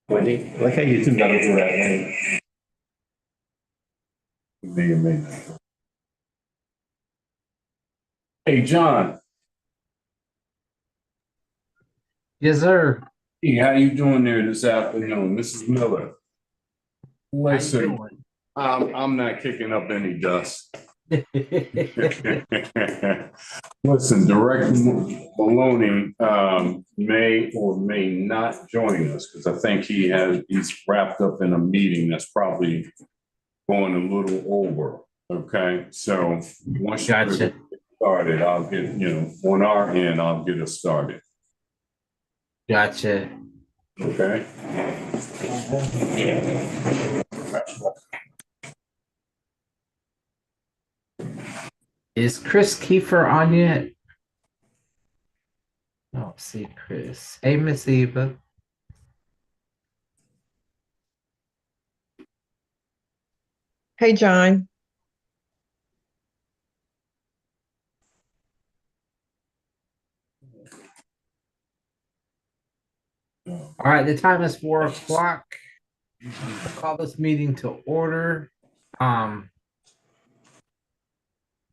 Wendy, I like how you two got over that name. May or may not. Hey, John. Yes, sir. Hey, how you doing there this afternoon? Mrs. Miller. Listen, I'm not kicking up any dust. Listen, Director Maloney may or may not join us because I think he's wrapped up in a meeting that's probably going a little over. Okay, so once you get started, I'll get, on our end, I'll get us started. Gotcha. Okay. Is Chris Kiefer on yet? I don't see Chris. Hey, Miss Eva. Hey, John. All right, the time is 4 o'clock. I'll call this meeting to order.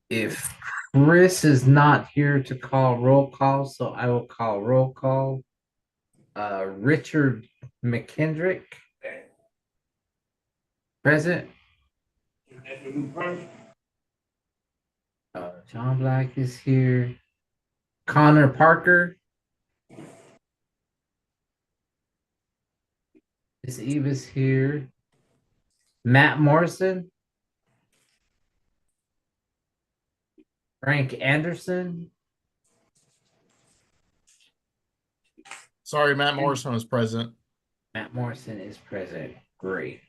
If Chris is not here to call roll call, so I will call roll call. Richard McKendrick. Present. John Black is here. Connor Parker. Miss Eva's here. Matt Morrison. Frank Anderson. Sorry, Matt Morrison was present. Matt Morrison is present. Great.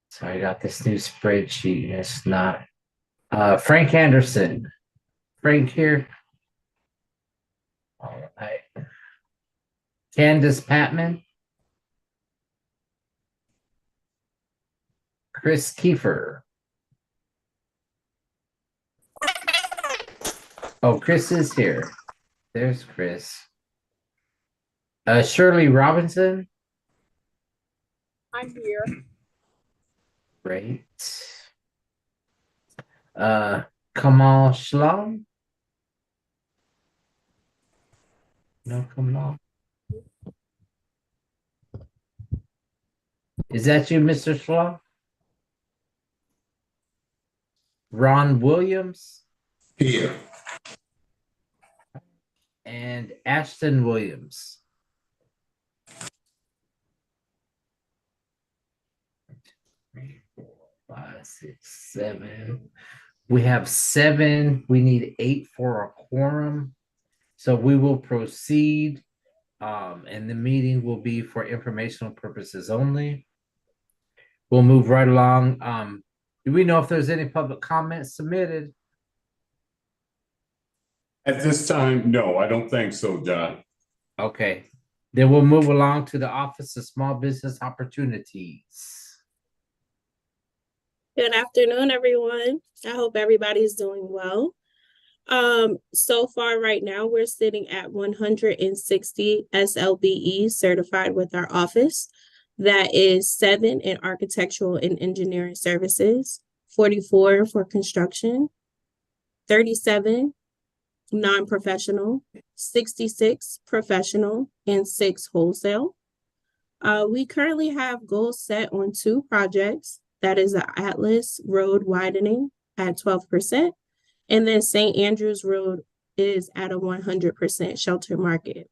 So I got this new spreadsheet and it's not. Frank Anderson. Frank here. All right. Candace Patman. Chris Kiefer. Oh, Chris is here. There's Chris. Shirley Robinson. I'm here. Great. Kamal Shalom. No Kamal. Is that you, Mr. Shalom? Ron Williams. Here. And Ashton Williams. Three, 4, 5, 6, 7. We have 7. We need 8 for a quorum. So we will proceed. And the meeting will be for informational purposes only. We'll move right along. Do we know if there's any public comments submitted? At this time, no, I don't think so, John. Okay. Then we'll move along to the Office of Small Business Opportunities. Good afternoon, everyone. I hope everybody's doing well. So far right now, we're sitting at 160 SLBE certified with our office. That is 7 in architectural and engineering services, 44 for construction, 37 non-professional, 66 professional, and 6 wholesale. We currently have goals set on 2 projects. That is the Atlas Road widening at 12%, and then St. Andrews Road is at a 100% shelter market.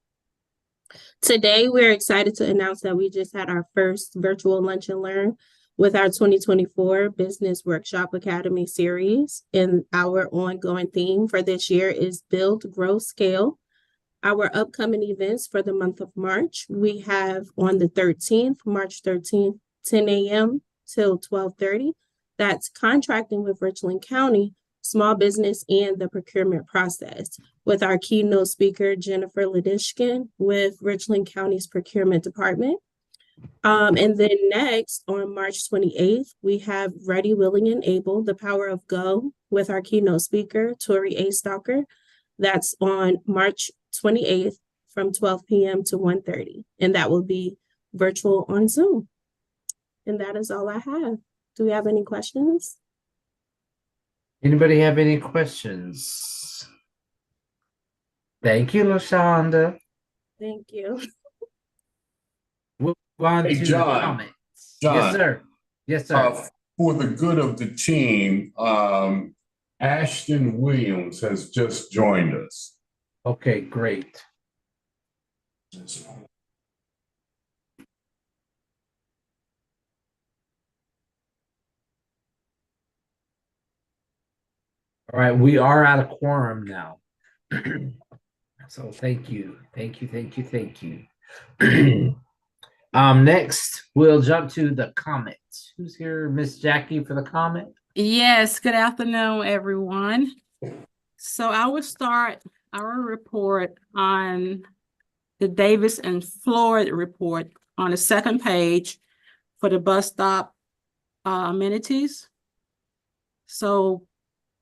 Today, we're excited to announce that we just had our first virtual lunch and learn with our 2024 Business Workshop Academy series. And our ongoing theme for this year is Build, Grow, Scale. Our upcoming events for the month of March, we have on the 13th, March 13th, 10 a.m. till 12:30. That's contracting with Richland County, small business, and the procurement process, with our keynote speaker, Jennifer Ladishkin, with Richland County's procurement department. And then next on March 28th, we have Ready, Willing, and Able, The Power of Go with our keynote speaker, Tori A. Stalker. That's on March 28th from 12 p.m. to 1:30. And that will be virtual on Zoom. And that is all I have. Do we have any questions? Anybody have any questions? Thank you, LaShonda. Thank you. We'll move on Hey, to the John. comments. John. Yes, sir. Yes, sir. For the good of the team, Ashton Williams has just joined us. Okay, great. All right, we are out of quorum now. So thank you. Thank you. Thank you. Thank you. Next we'll jump to the comments. Who's here? Miss Jackie for the comment? Yes, good afternoon, everyone. So I will start our report on the Davis and Floyd report on the second page for the bus stop amenities. So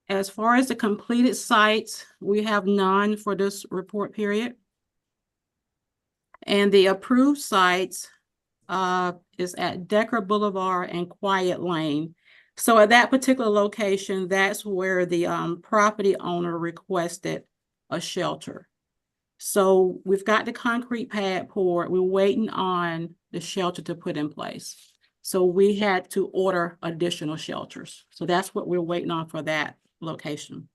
as far as the completed sites, we have none for this report period. And the approved sites is at Decker Boulevard and Quiet Lane. So at that particular location, that's where the property owner requested a shelter. So we've got the concrete pad poured. We're waiting on the shelter to put in place. So we had to order additional shelters. So that's what we're waiting on for that location.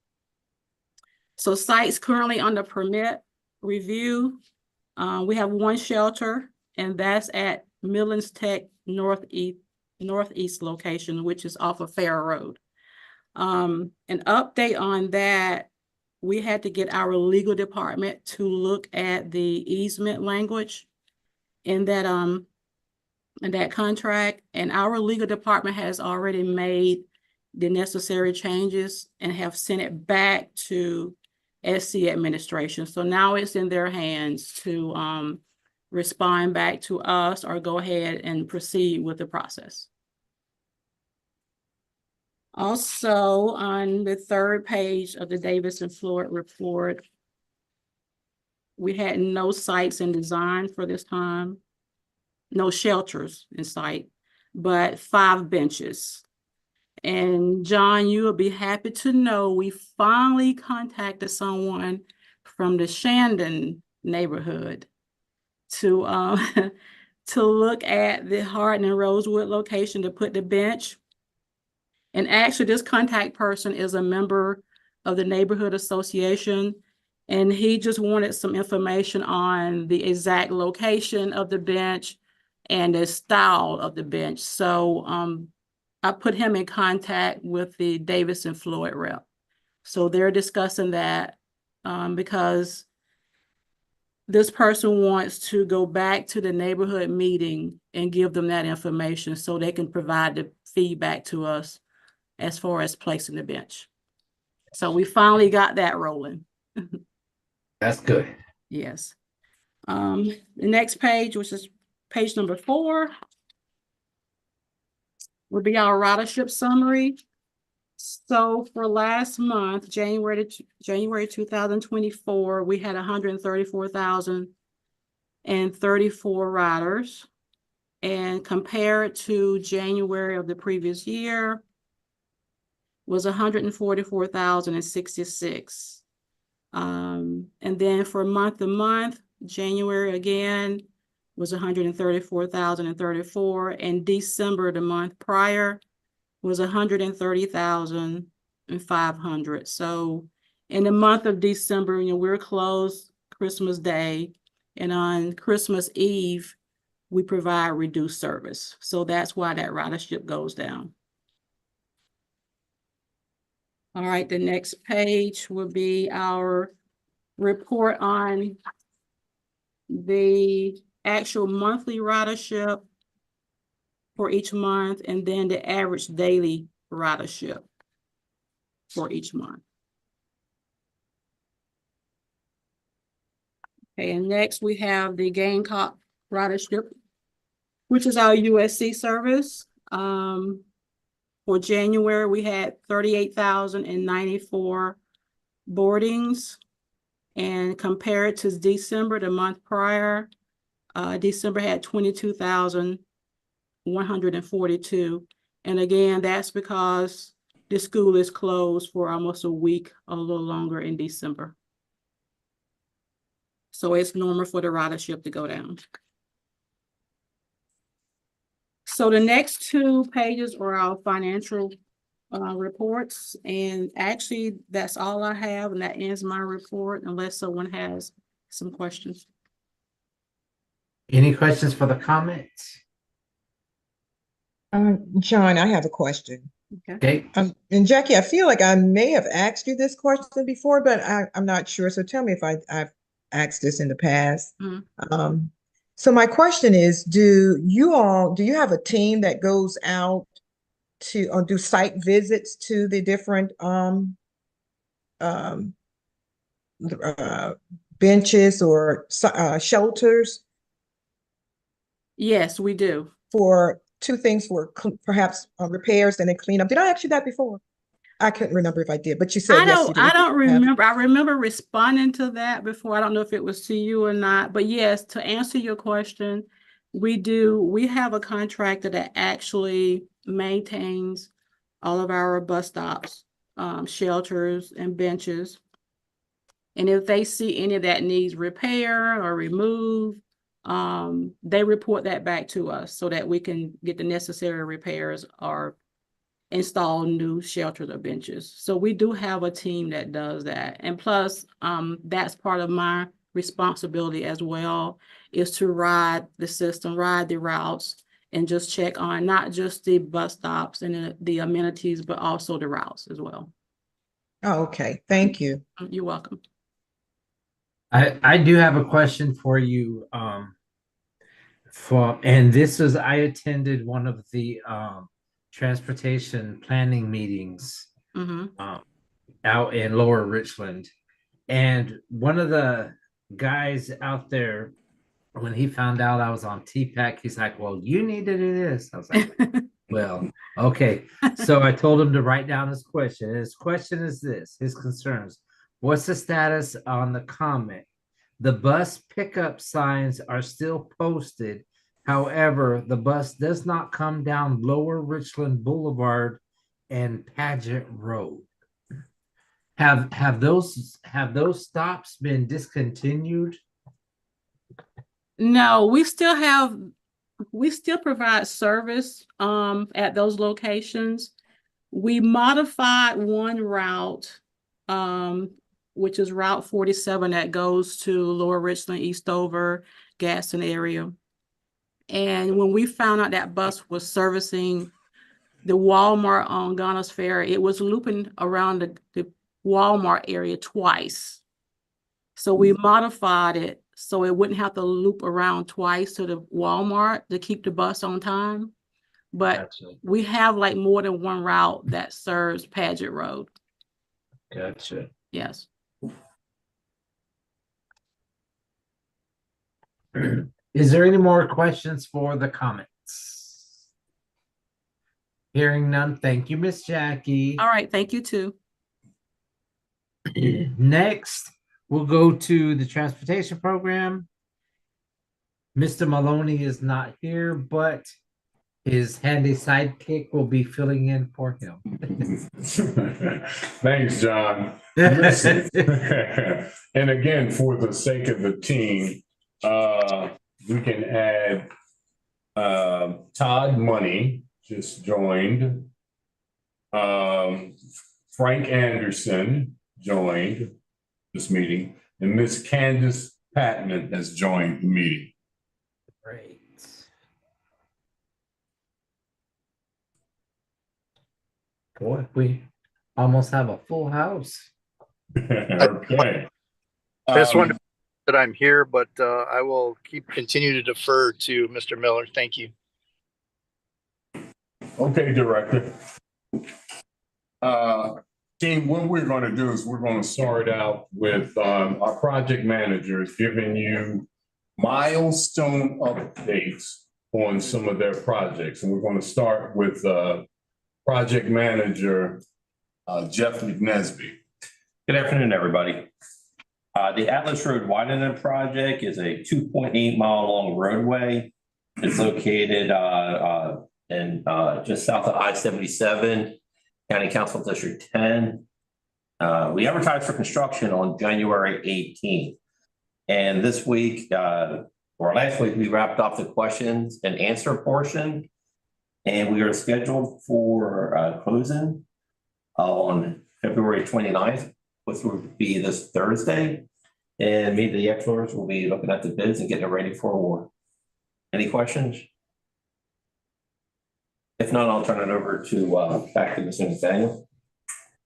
So sites currently under permit review. We have one shelter, and that's at Millens Tech Northeast location, which is off of Fair Road. An update on that, we had to get our legal department to look at the easement language in that contract, and our legal department has already made the necessary changes and have sent it back to SC administration. So now it's in their hands to respond back to us or go ahead and proceed with the process. Also, on the third page of the Davis and Floyd report, we had no sites in design for this time, no shelters in sight, but 5 benches. And John, you will be happy to know we finally contacted someone from the Shandon neighborhood to to look at the Hardin and Rosewood location to put the bench. And actually, this contact person is a member of the neighborhood association, and he just wanted some information on the exact location of the bench and the style of the bench. So I put him in contact with the Davis and Floyd rep. So they're discussing that because this person wants to go back to the neighborhood meeting and give them that information so they can provide the feedback to us as far as placing the bench. So we finally got that rolling. That's good. Yes. The next page, which is page number 4, will be our ridership summary. So for last month, January 2024, we had 134,034 riders. And compared to January of the previous year, was 144,066. And then for month to month, January again was 134,034, and December, the month prior, was 130,500. So in the month of December, we're closed Christmas Day, and on Christmas Eve, we provide reduced service. So that's why that ridership goes down. All right, the next page will be our report on the actual monthly ridership for each month, and then the average daily ridership for each month. Okay, and next we have the Gamecock ridership which is our USC service. For January, we had 38,094 boardings. And compared to December, the month prior, December had 22,142. And again, that's because the school is closed for almost a week, a little longer in December. So it's normal for the ridership to go down. So the next 2 pages are our financial reports, and actually that's all I have, and that ends my report unless someone has some questions. Any questions for the comments? John, I have a question. Okay, And Jackie, I feel like I may have asked you this question before, but I'm not sure. So tell me if I've asked this in the past. So my question is, do you have a team that goes out to do site visits to the different benches or shelters Yes, we do. for 2 things, for perhaps repairs and then cleanup? Did I ask you that before? I couldn't remember if I did, but you said yes, you did. I don't remember. I remember responding to that before. I don't know if it was to you or not, but yes, to answer your question, we do. We have a contractor that actually maintains all of our bus stops, shelters, and benches. And if they see any of that needs repair or remove, they report that back to us so that we can get the necessary repairs or install new shelters or benches. So we do have a team that does that. And plus, that's part of my responsibility as well, is to ride the system, ride the routes, and just check on not just the bus stops and the amenities, but also the routes as well. Oh, okay. Thank you. You're welcome. I do have a question for you. And this is, I attended one of the transportation planning meetings out in Lower Richland, and one of the guys out there, when he found out I was on TPAC, he's like, "Well, you need to do this." I was like, "Well, okay." So I told him to write down his question. His question is this: his concerns. What's the status on the comment? The bus pickup signs are still posted. However, the bus does not come down Lower Richland Boulevard and Paget Road. Have those stops been discontinued? No, we still provide service at those locations. We modified one route, which is Route 47 that goes to Lower Richland, Eastover, Gaston area. And when we found out that bus was servicing the Walmart on Ghana's Ferry, it was looping around the Walmart area twice. So we modified it so it wouldn't have to loop around twice to the Walmart to keep the bus on time. But we have like more than one route that serves Paget Road. Gotcha. Yes. Is there any more questions for the comments? Hearing none, thank you, Miss Jackie. All right, thank you too. Next, we'll go to the transportation program. Mr. Maloney is not here, but his handy sidekick will be filling in for him. Thanks, John. Listen, and again, for the sake of the team, we can add Todd Money just joined. Frank Anderson joined this meeting, and Miss Candace Patman has joined the meeting. Great. Boy, we almost have a full house. Okay. I just wanted to that I'm here, but I will continue to defer to Mr. Miller. Thank you. Okay, Director. Team, what we're going to do is we're going to start out with our project managers giving you milestone updates on some of their projects. And we're going to start with project manager Jeff McNesby. Good afternoon, everybody. The Atlas Road widening project is a 2.8 mile long roadway. It's located in just south of I-77, County Council District 10. We advertised for construction on January 18th. And this week, or last week, we wrapped up the questions and answer portion. And we are scheduled for closing on February 29th, which will be this Thursday. And me, the experts, will be looking at the bids and getting it ready for award. Any questions? If not, I'll turn it over to back to Mr. Nathaniel.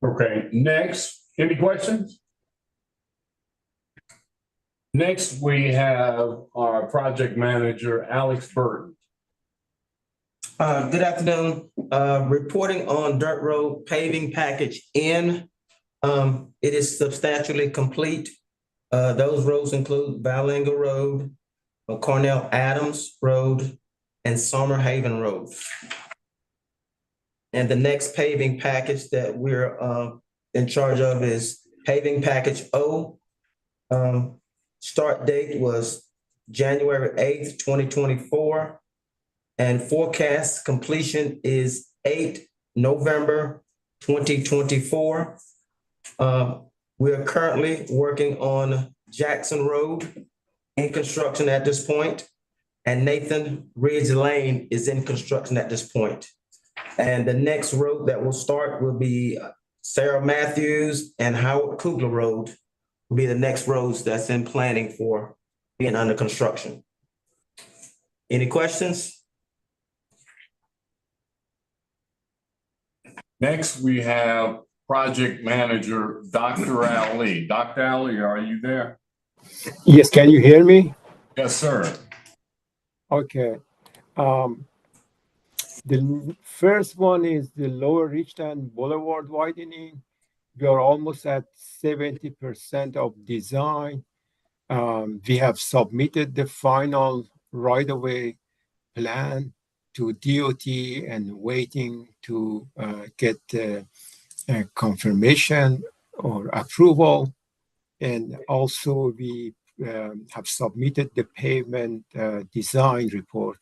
Okay, next, any questions? Next, we have our project manager, Alex Burton. Good afternoon. Reporting on Dirt Road paving package N. It is substantially complete. Those roads include Ballinger Road, Cornell Adams Road, and Summer Haven Road. And the next paving package that we're in charge of is paving package O. Start date was January 8th, 2024. And forecast completion is 8 November 2024. We are currently working on Jackson Road in construction at this point, and Nathan Ridge Lane is in construction at this point. And the next road that will start will be Sarah Matthews and Howard Kugler Road will be the next roads that's in planning for being under construction. Any questions? Next, we have project manager, Dr. Ali. Dr. Ali, are you there? Yes, can you hear me? Yes, sir. Okay. The first one is the Lower Richland Boulevard widening. We are almost at 70% of design. We have submitted the final right-of-way plan to DOT and waiting to get confirmation or approval. And also we have submitted the pavement design report,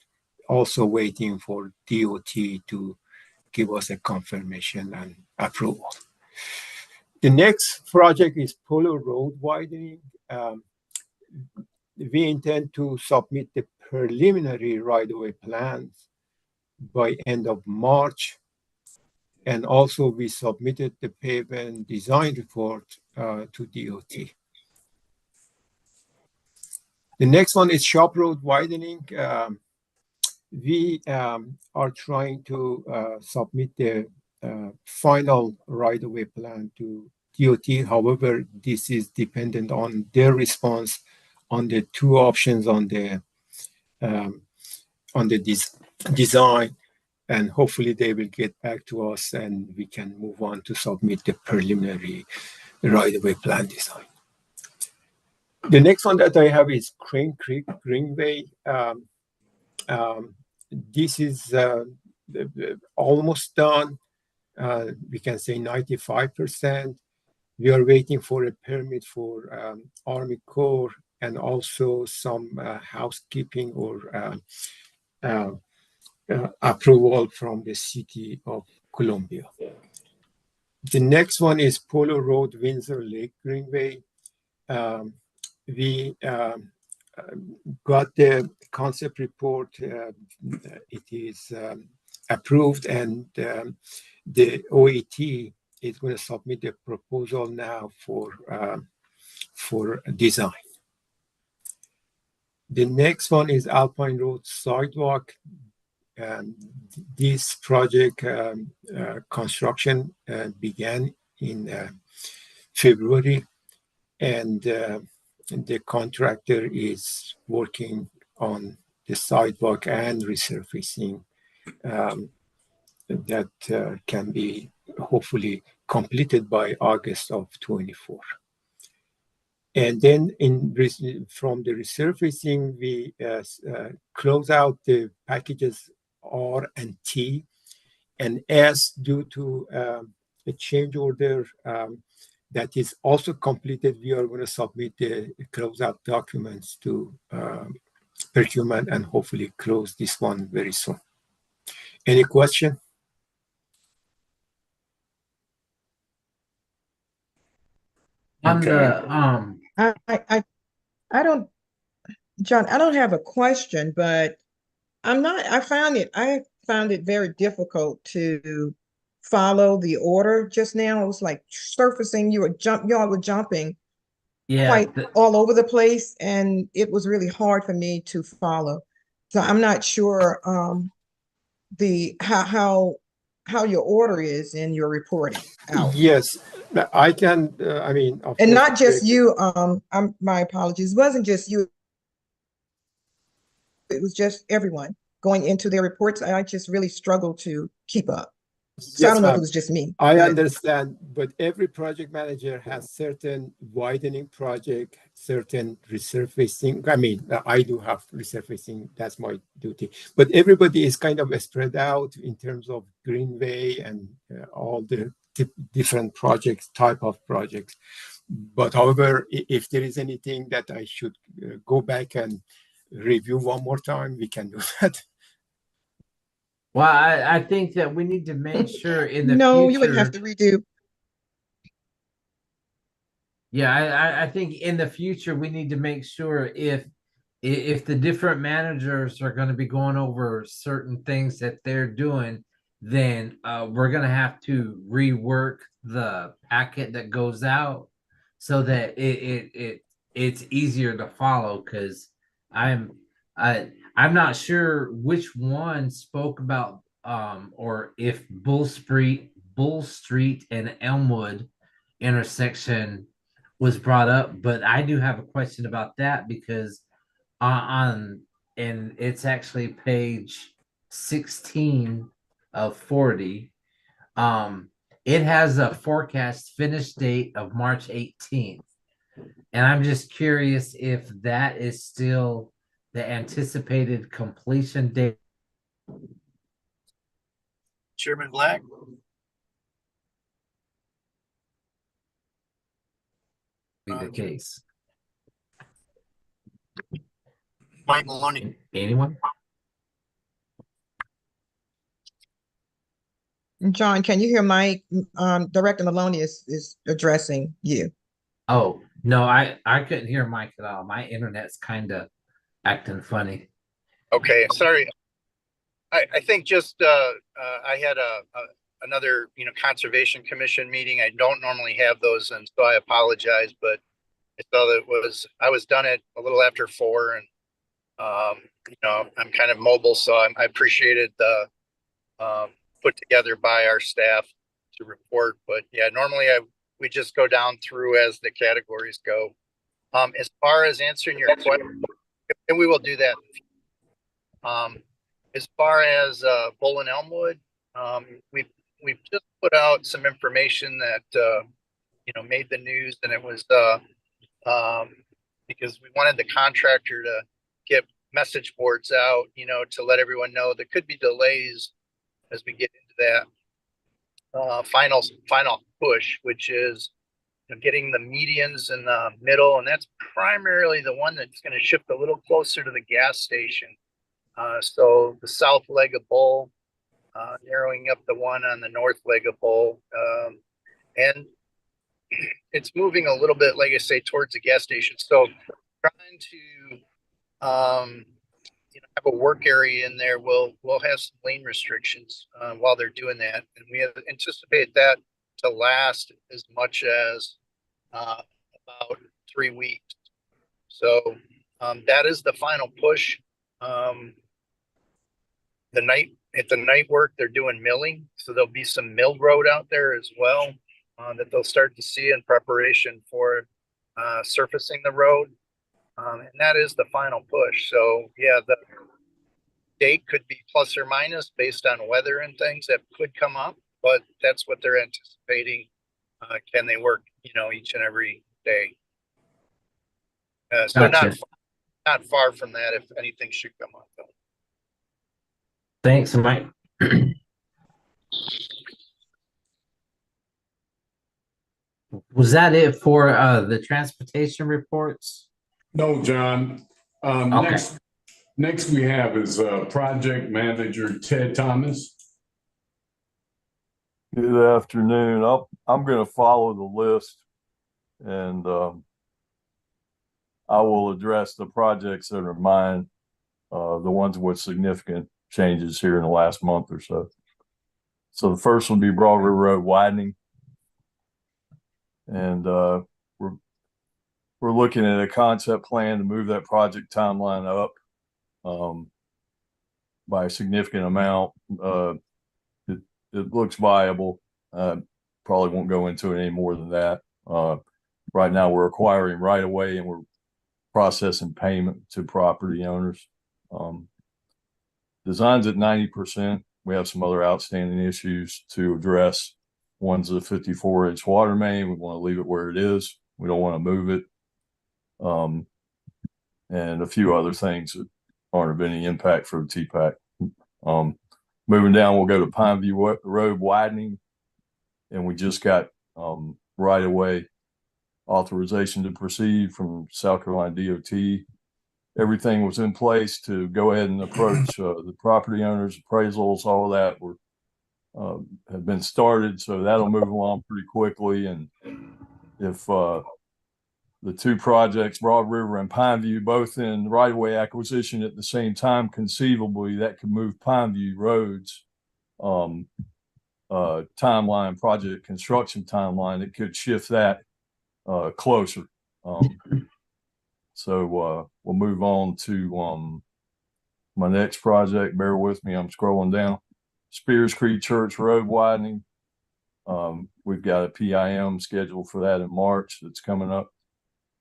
also waiting for DOT to give us a confirmation and approval. The next project is Polo Road widening. We intend to submit the preliminary right-of-way plans by end of March. And also we submitted the pavement design report to DOT. The next one is Shop Road widening. We are trying to submit the final right-of-way plan to DOT. However, this is dependent on their response on the two options on the design, and hopefully they will get back to us and we can move on to submit the preliminary right-of-way plan design. The next one that I have is Crane Creek Greenway. This is almost done. We can say 95%. We are waiting for a permit for Army Corps and also some housekeeping or approval from the city of Columbia. The next one is Polo Road, Windsor Lake Greenway. We got the concept report. It is approved, and the OET is going to submit the proposal now for design. The next one is Alpine Road Sidewalk. This project construction began in February, and the contractor is working on the sidewalk and resurfacing that can be hopefully completed by August of 24. And then from the resurfacing, we close out the packages R and T, and S due to a change order that is also completed. We are going to submit the closeout documents to procurement and hopefully close this one very soon. Any question? On Okay. the I don't, John, I don't have a question, but I found it very difficult to follow the order just now. It was like surfacing, y'all were jumping yeah, quite all over the place, and it was really hard for me to follow. So I'm not sure the how your order is in your reporting out. Yes, I can. I mean, of And course, not just you, my apologies. It wasn't just you, it was just everyone going into their reports. I just really struggled to keep up. So I yes, don't know if it ma'am. was just me, I but understand, but every project manager has certain widening project, certain resurfacing. I mean, I do have resurfacing, that's my duty. But everybody is kind of spread out in terms of Greenway and all the different projects, type of projects. But however, if there is anything that I should go back and review one more time, we can do that. well, I think that we need to make sure in the no, you wouldn't have future. to redo. Yeah, I think in the future we need to make sure if the different managers are going to be going over certain things that they're doing, then we're going to have to rework the packet that goes out so that it's easier to follow. Because I'm I'm not sure which one spoke about or if Bull Street and Elmwood intersection was brought up, but I do have a question about that because on and it's actually page 16 of 40. It has a forecast finish date of March 18th. And I'm just curious if that is still the anticipated completion date. Chairman Black? Be the case. Mike Maloney. Anyone? John, can you hear Mike? Director Maloney is addressing you. Oh, no, I couldn't hear Mike at all. My internet's kind of acting funny. Okay, sorry. I think just I had another conservation commission meeting. I don't normally have those, and so I apologize, but I saw that I was done at a little after 4, and I'm kind of mobile, so I appreciated the put together by our staff to report. But yeah, normally we just go down through as the categories go. As far as answering your question, and we will do that. As far as Bull and Elmwood, we've just put out some information that made the news, and it was because we wanted the contractor to get message boards out, to let everyone know there could be delays as we get into that final push, which is getting the medians in the middle, and that's primarily the one that's going to shift a little closer to the gas station. So the south leg of Bull, narrowing up the one on the north leg of Bull, and it's moving a little bit, like I say, towards the gas station. So trying to have a work area in there. We'll have some lane restrictions while they're doing that, and we anticipate that to last as much as about 3 weeks. So that is the final push. The night work, they're doing milling, so there'll be some mill road out there as well that they'll start to see in preparation for surfacing the road, and that is the final push. So yeah, the date could be plus or minus based on weather and things that could come up, but that's what they're anticipating. Can they work, each and every day? So Gotcha. not far from that if anything should come up. Though. Thanks, Mike. Was that it for the transportation reports? No, John. Okay. Next we have is Project Manager Ted Thomas. Good afternoon. I'm going to follow the list, and I will address the projects that are mine, the ones with significant changes here in the last month or so. So the first will be Broad River Road widening, and we're looking at a concept plan to move that project timeline up by a significant amount. It looks viable. Probably won't go into it any more than that. Right now we're acquiring right away and we're processing payment to property owners. Design's at 90%. We have some other outstanding issues to address. One's a 54-inch water main. We want to leave it where it is. We don't want to move it. And a few other things that aren't of any impact for the TPAC. Moving down, we'll go to Pineview Road widening, and we just got right away authorization to proceed from South Carolina DOT. Everything was in place to go ahead and approach the property owners, appraisals, all of that were have been started, so that'll move along pretty quickly. And if the two projects, Broad River and Pineview, both in right-of-way acquisition at the same time, conceivably that could move Pineview Road's timeline, project construction timeline. It could shift that closer. So we'll move on to my next project. Bear with me, I'm scrolling down. Spears Creek Church Road widening. We've got a PIM scheduled for that in March that's coming up.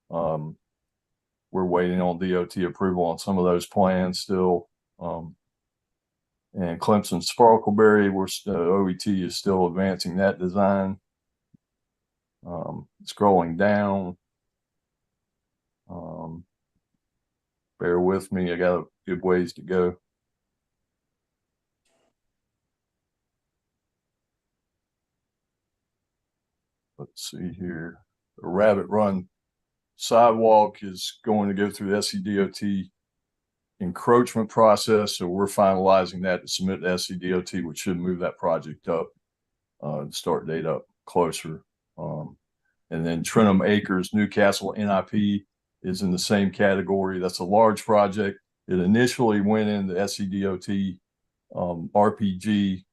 We're waiting on DOT approval on some of those plans still. And Clemson Sparkleberry, OET is still advancing that design. Scrolling down. Bear with me, I got a good ways to go. Let's see here. The Rabbit Run sidewalk is going to go through the SCDOT encroachment process. So we're finalizing that to submit to SCDOT, which should move that project up, start date up closer. And then Trentham Acres, Newcastle NIP is in the same category. That's a large project. It initially went into SCDOT RPG,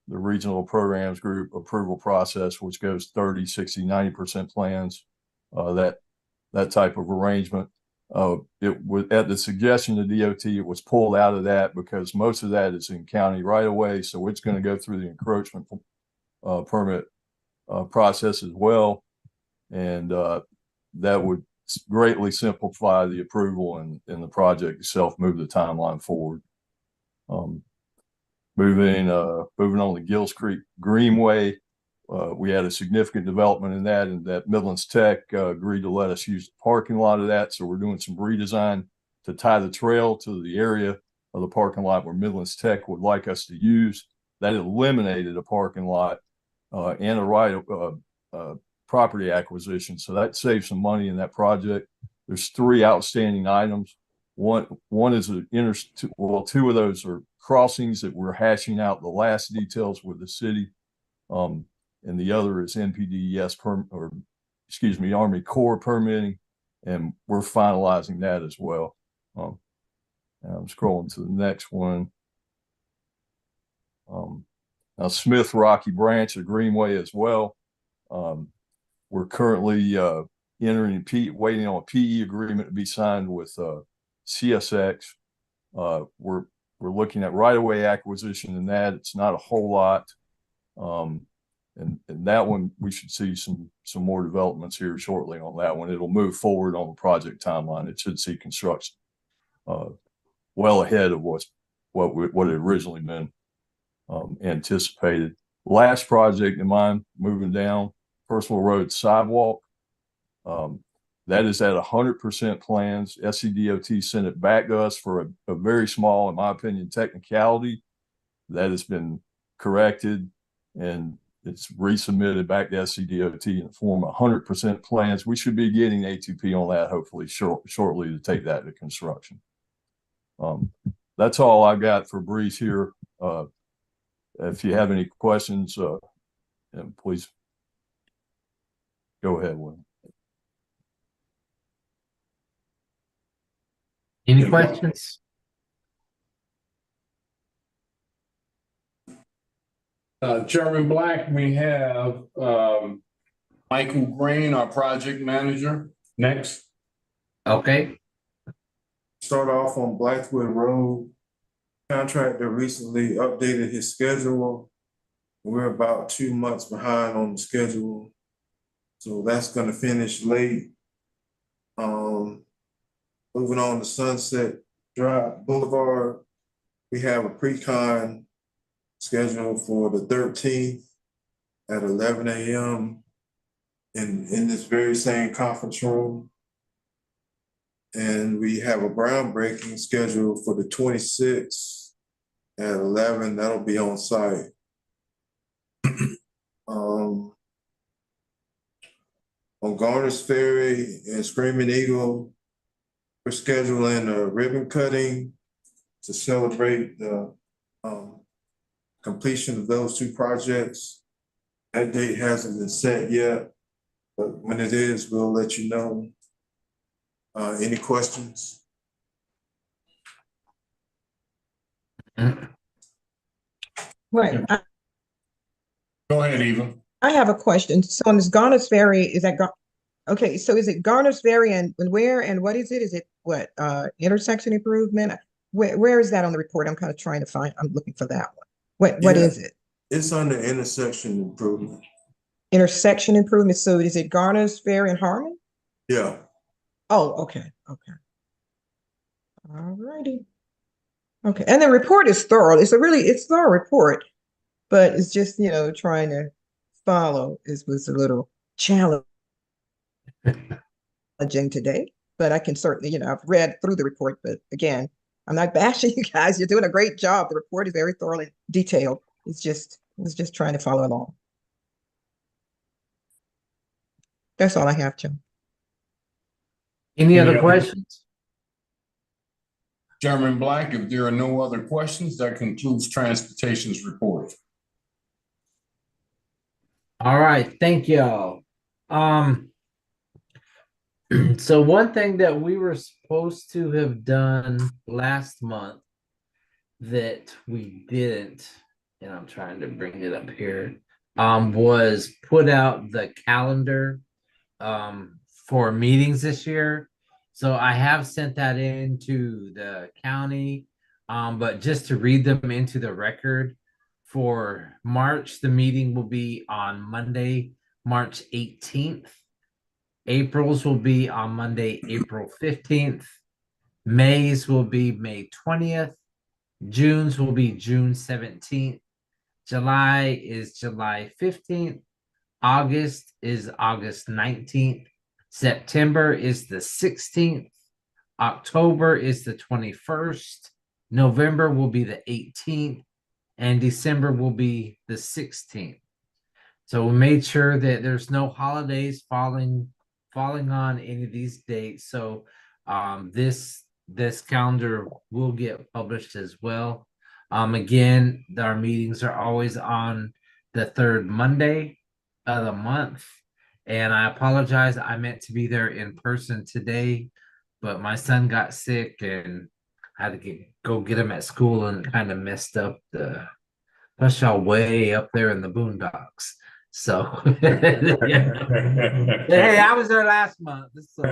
the Regional Programs Group approval process, which goes 30, 60, 90% plans, that type of arrangement. It was at the suggestion of DOT, it was pulled out of that because most of that is in county right away. So it's going to go through the encroachment permit process as well. And that would greatly simplify the approval and the project itself, move the timeline forward. Moving on to Gills Creek Greenway, we had a significant development in that, and that Midlands Tech agreed to let us use the parking lot of that. So we're doing some redesign to tie the trail to the area of the parking lot where Midlands Tech would like us to use. That eliminated a parking lot and a right of property acquisition. So that saves some money in that project. There's 3 outstanding items. One is two of those are crossings that we're hashing out the last details with the city. And the other is NPDES Army Corps permitting, and we're finalizing that as well. And I'm scrolling to the next one. Now Smith Rocky Branch, a Greenway as well. We're currently waiting on a PE agreement to be signed with CSX. We're looking at right-of-way acquisition in that. It's not a whole lot. And that one, we should see some more developments here shortly on that one. It'll move forward on the project timeline. It should see construction well ahead of what had originally been anticipated. Last project in mind, moving down, Personal Road sidewalk. That is at 100% plans. SCDOT sent it back to us for a very small, in my opinion, technicality. That has been corrected and it's resubmitted back to SCDOT in the form of 100% plans. We should be getting A2P on that hopefully shortly to take that to construction. That's all I got for Breeze here. If you have any questions, please go ahead, William. Any questions? Chairman Black, we have Michael Green, our project manager, next. Okay. Start off on Blackwood Road. Contractor recently updated his schedule. We're about 2 months behind on the schedule. So that's gonna finish late. Moving on to Sunset Drive Boulevard, we have a pre-con scheduled for the 13th at 11 a.m. in this very same conference room. And we have a groundbreaking scheduled for the 26th at 11. That'll be on site. On Garner's Ferry and Screaming Eagle, we're scheduling a ribbon cutting to celebrate the completion of those two projects. That date hasn't been set yet, but when it is, we'll let you know. Any questions? Right. Go ahead, Eva. I have a question. So on this Garner's Ferry, is that okay, so is it Garner's Ferry and where and what is it? Is it what intersection improvement? Where is that on the report? I'm kind of trying to find, I'm looking for that one. What is it? It's under intersection improvement. Intersection improvement. So is it Garner's Ferry and Harmon? Yeah. Oh, okay, okay. All righty. Okay, and the report is thorough. It's a thorough report, but it's just, trying to follow was a little challenging today, but I can certainly, I've read through the report, but again, I'm not bashing you guys. You're doing a great job. The report is very thoroughly detailed. It's just trying to follow along. That's all I have, Jim. Any other questions? Chairman Black, if there are no other questions, that concludes transportation's report. All right, thank y'all. So one thing that we were supposed to have done last month that we didn't, and I'm trying to bring it up here, was put out the calendar for meetings this year. So I have sent that into the county, but just to read them into the record. For March, the meeting will be on Monday, March 18th. April's will be on Monday, April 15th. May's will be May 20th. June's will be June 17th. July is July 15th. August is August 19th. September is the 16th. October is the 21st. November will be the 18th. And December will be the 16th. So we made sure that there's no holidays falling on any of these dates. So this calendar will get published as well. Again, our meetings are always on the third Monday of the month. And I apologize, I meant to be there in person today, but my son got sick and I had to go get him at school and kind of messed up the plus y'all way up there in the boondocks. So hey, I was there last month. So,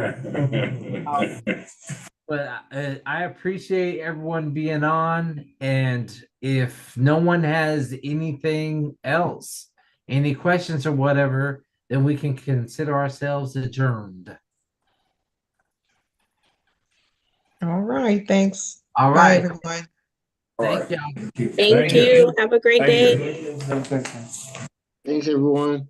but I appreciate everyone being on. And if no one has anything else, any questions or whatever, then we can consider ourselves adjourned. All right, thanks. All Bye, right. everyone. Thank y'all. Thank you. Have a great day. Thanks, everyone.